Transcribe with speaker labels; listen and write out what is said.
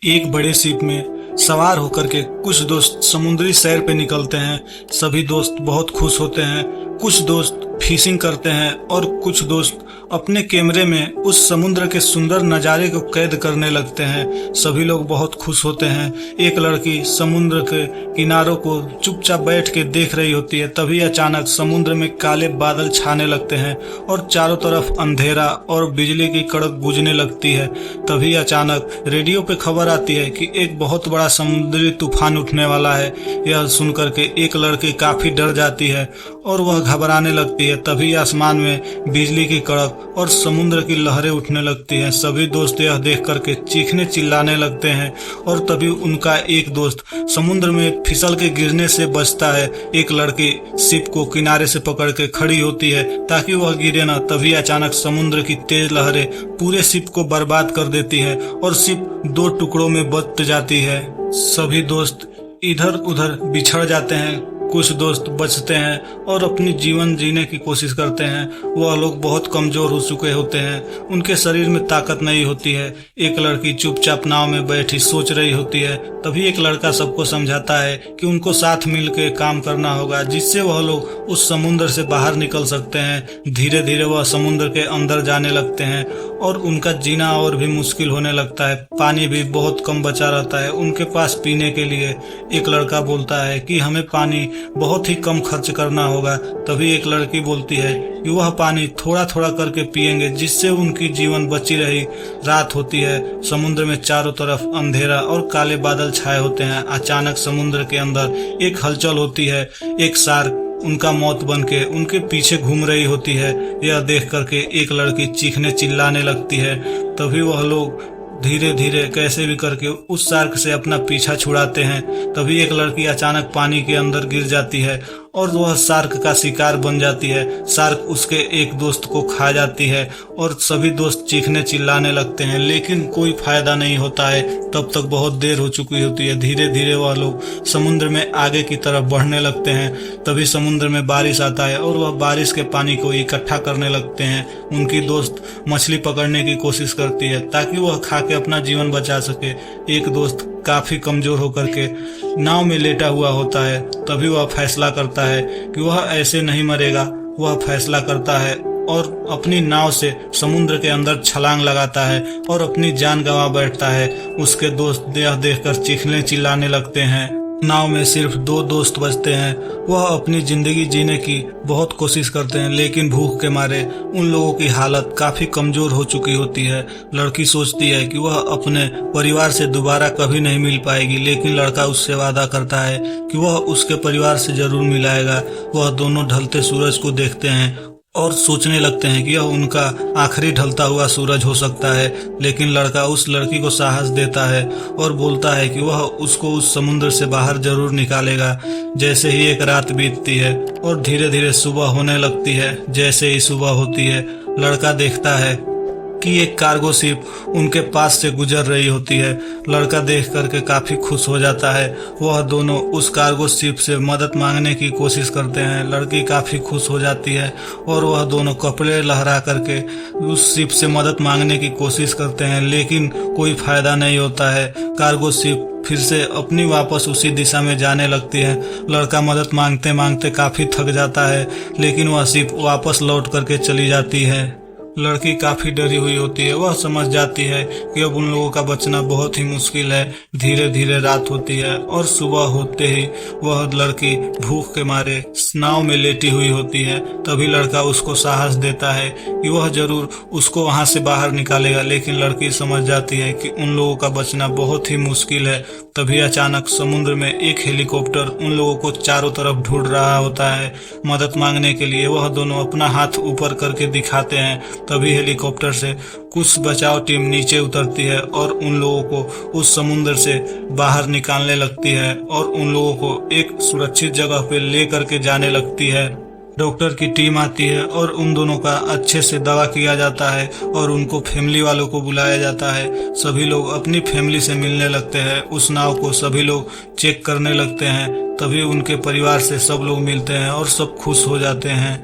Speaker 1: एक बड़े शिप में सवार होकर के कुछ दोस्त समुद्री सैर पे निकलते हैं। सभी दोस्त बहुत खुश होते हैं। कुछ दोस्त फिशिंग करते हैं और कुछ दोस्त अपने कैमरे में उस समुद्र के सुंदर नज़ारे को कैद करने लगते हैं। सभी लोग बहुत खुश होते हैं। एक लड़की समुद्र के किनारों को चुपचाप बैठ के देख रही होती है। तभी अचानक समुद्र में काले बादल छाने लगते हैं और चारों तरफ अंधेरा और बिजली की कड़क गूंजने लगती है। तभी अचानक रेडियो पे खबर आती है कि एक बहुत बड़ा समुद्री तूफान उठने वाला है। यह सुनकर के एक लड़की काफी डर जाती है और वह घबराने लगती है। तभी आसमान में बिजली की कड़क और समुद्र की लहरें उठने लगती हैं। सभी दोस्त यह देख करके चीखने चिल्लाने लगते हैं और तभी उनका एक दोस्त समुद्र में फिसल के गिरने से बचता है। एक लड़की शिप को किनारे से पकड़ के खड़ी होती है ताकि वह गिरे न। तभी अचानक समुद्र की तेज लहरें पूरे शिप को बर्बाद कर देती है और शिप दो टुकड़ों में बट जाती है। सभी दोस्त इधर उधर बिछड़ जाते हैं। कुछ दोस्त बचते हैं और अपनी जीवन जीने की कोशिश करते हैं। वह लोग बहुत कमजोर हो चुके होते हैं, उनके शरीर में ताकत नहीं होती है। एक लड़की चुपचाप नाव में बैठी सोच रही होती है। तभी एक लड़का सबको समझाता है कि उनको साथ मिलकर काम करना होगा, जिससे वह लोग उस समुद्र से बाहर निकल सकते हैं। धीरे धीरे वह समुद्र के अंदर जाने लगते हैं और उनका जीना और भी मुश्किल होने लगता है। पानी भी बहुत कम बचा रहता है उनके पास पीने के लिए। एक लड़का बोलता है कि हमें पानी बहुत ही कम खर्च करना होगा। तभी एक लड़की बोलती है कि वह पानी थोड़ा थोड़ा करके पिएंगे, जिससे उनकी जीवन बची रही। रात होती है। समुद्र में चारों तरफ अंधेरा और काले बादल छाए होते हैं। अचानक समुद्र के अंदर एक हलचल होती है। एक शार्क उनका मौत बन के उनके पीछे घूम रही होती है। यह देख करके एक लड़की चीखने चिल्लाने लगती है। तभी वह लोग धीरे धीरे कैसे भी करके उस शार्क से अपना पीछा छुड़ाते हैं। तभी एक लड़की अचानक पानी के अंदर गिर जाती है और वह शार्क का शिकार बन जाती है। शार्क उसके एक दोस्त को खा जाती है और सभी दोस्त चीखने चिल्लाने लगते हैं, लेकिन कोई फायदा नहीं होता है। तब तक बहुत देर हो चुकी होती है। धीरे धीरे वह लोग समुद्र में आगे की तरफ बढ़ने लगते हैं। तभी समुद्र में बारिश आता है और वह बारिश के पानी को इकट्ठा करने लगते हैं। उनकी दोस्त मछली पकड़ने की कोशिश करती है ताकि वह खा के अपना जीवन बचा सके। एक दोस्त काफी कमजोर होकर के नाव में लेटा हुआ होता है। तभी वह फैसला करता है कि वह ऐसे नहीं मरेगा। वह फैसला करता है और अपनी नाव से समुद्र के अंदर छलांग लगाता है और अपनी जान गंवा बैठता है। उसके दोस्त यह देखकर चीखने चिल्लाने लगते हैं। नाव में सिर्फ दो दोस्त बचते हैं। वह अपनी जिंदगी जीने की बहुत कोशिश करते हैं, लेकिन भूख के मारे उन लोगों की हालत काफी कमजोर हो चुकी होती है। लड़की सोचती है कि वह अपने परिवार से दोबारा कभी नहीं मिल पाएगी, लेकिन लड़का उससे वादा करता है कि वह उसके परिवार से जरूर मिलाएगा। वह दोनों ढलते सूरज को देखते हैं और सोचने लगते हैं कि यह उनका आखिरी ढलता हुआ सूरज हो सकता है। लेकिन लड़का उस लड़की को साहस देता है और बोलता है कि वह उसको उस समुद्र से बाहर जरूर निकालेगा। जैसे ही एक रात बीतती है और धीरे धीरे सुबह होने लगती है। जैसे ही सुबह होती है, लड़का देखता है कि एक कार्गो शिप उनके पास से गुजर रही होती है। लड़का देख करके काफी खुश हो जाता है। वह दोनों उस कार्गो शिप से मदद मांगने की कोशिश करते हैं। लड़की काफी खुश हो जाती है और वह दोनों कपड़े लहरा करके उस शिप से मदद मांगने की कोशिश करते हैं, लेकिन कोई फायदा नहीं होता है। कार्गो शिप फिर से अपनी वापस उसी दिशा में जाने लगती है। लड़का मदद मांगते मांगते काफी थक जाता है, लेकिन वह शिप वापस लौट करके चली जाती है। लड़की काफी डरी हुई होती है। वह समझ जाती है कि अब उन लोगों का बचना बहुत ही मुश्किल है। धीरे धीरे रात होती है और सुबह होते ही वह लड़की भूख के मारे नाव में लेटी हुई होती है। तभी लड़का उसको साहस देता है कि वह जरूर उसको वहां से बाहर निकालेगा, लेकिन लड़की समझ जाती है कि उन लोगों का बचना बहुत ही मुश्किल है। तभी अचानक समुद्र में एक हेलीकॉप्टर उन लोगों को चारों तरफ ढूंढ रहा होता है मदद मांगने के लिए। वह दोनों अपना हाथ ऊपर करके दिखाते हैं। तभी हेलीकॉप्टर से कुछ बचाव टीम नीचे उतरती है और उन लोगों को उस समुद्र से बाहर निकालने लगती है और उन लोगों को एक सुरक्षित जगह पे ले करके जाने लगती है। डॉक्टर की टीम आती है और उन दोनों का अच्छे से दवा किया जाता है और उनको फैमिली वालों को बुलाया जाता है। सभी लोग अपनी फैमिली से मिलने लगते हैं। उस नाव को सभी लोग चेक करने लगते हैं। तभी उनके परिवार से सब लोग मिलते हैं और सब खुश हो जाते हैं।